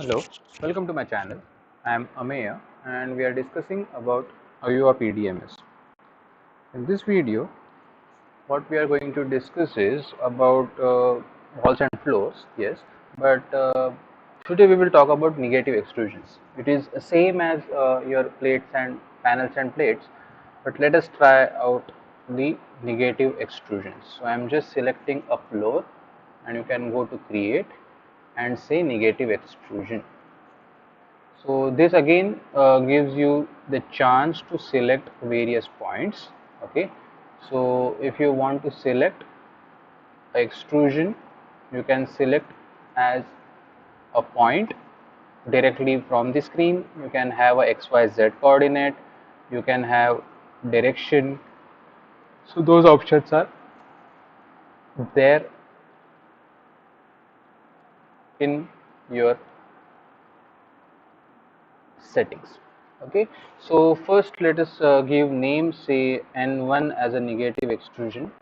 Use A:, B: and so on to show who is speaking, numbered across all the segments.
A: Hello, welcome to my channel. I am Ameya and we are discussing about AVEVA PDMS. In this video, what we are going to discuss is about walls and floors, yes, but today we will talk about negative extrusions. It is same as your plates and panels and plates, but let us try out the negative extrusions. So I am just selecting a floor and you can go to create and say negative extrusion. So this again gives you the chance to select various points. Okay, so if you want to select extrusion, you can select as a point directly from the screen. You can have a XYZ coordinate, you can have direction. So those options are there in your settings. Okay, so first let us give name, say n1 as a negative extrusion,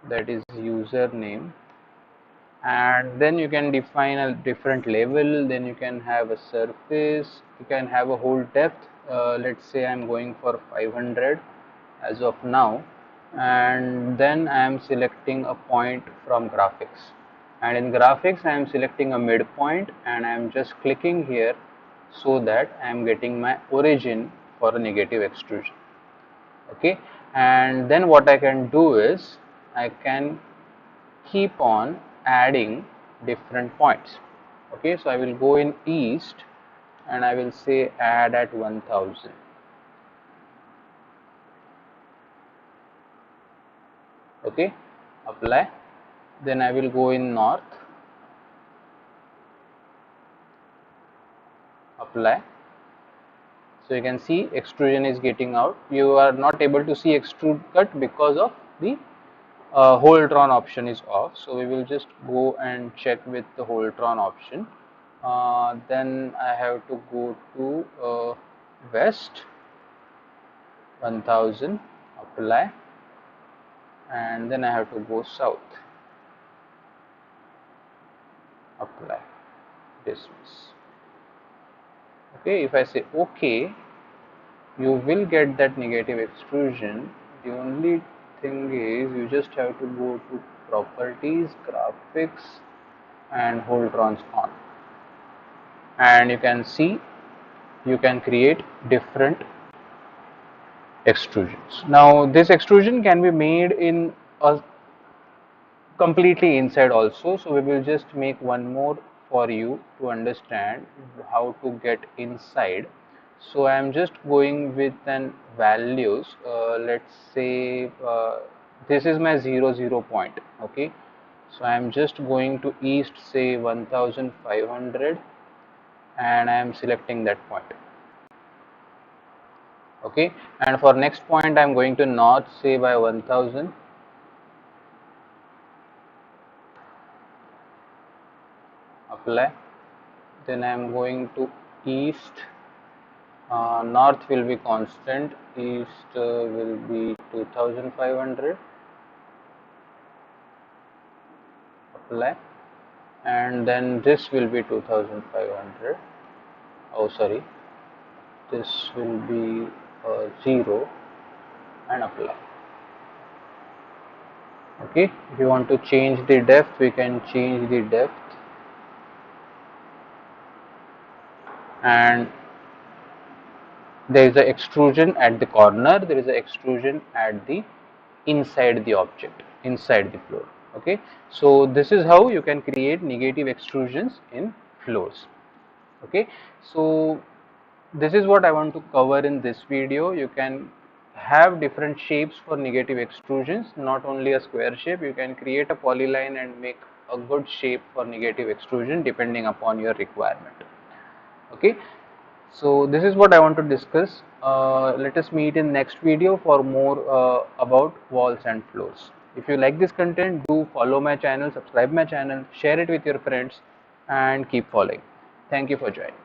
A: that is username, and then you can define a different level. Then you can have a surface, you can have a whole depth. Let's say I'm going for 500 as of now, and then I am selecting a point from graphics, and in graphics I am selecting a midpoint and I am just clicking here so that I am getting my origin for a negative extrusion. Okay, and then what I can do is I can keep on adding different points. Okay, so I will go in east and I will say add at 1000. Okay, apply. Then I will go in north, apply. So you can see extrusion is getting out. You are not able to see extrude cut because of the Holdtron option is off. So we will just go and check with the Holdtron option. Then I have to go to west 1000, apply, and then I have to go south, apply, dismiss. Okay, if I say OK, you will get that negative extrusion. The only thing is you just have to go to properties, graphics, and Holdtrons on, and you can see you can create different extrusions. Now this extrusion can be made in a completely inside also, so we will just make one more for you to understand how to get inside. So I am just going with an values, let's say this is my 0 point. Okay, so I am just going to east, say 1500, and I am selecting that point. Okay, and for next point I am going to north, say by 1000, apply. Then I am going to east, north will be constant, east will be 2500, apply, and then this will be 2500. Oh sorry, this will be 0, and apply. Okay, if you want to change the depth, we can change the depth, and there is a extrusion at the corner, there is a extrusion at the inside the object, inside the floor. Okay, so this is how you can create negative extrusions in floors. Okay, so this is what I want to cover in this video. You can have different shapes for negative extrusions, not only a square shape. You can create a polyline and make a good shape for negative extrusion depending upon your requirement. Okay, so this is what I want to discuss. Let us meet in next video for more about walls and floors. If you like this content, do follow my channel, subscribe my channel, share it with your friends, and keep following. Thank you for joining.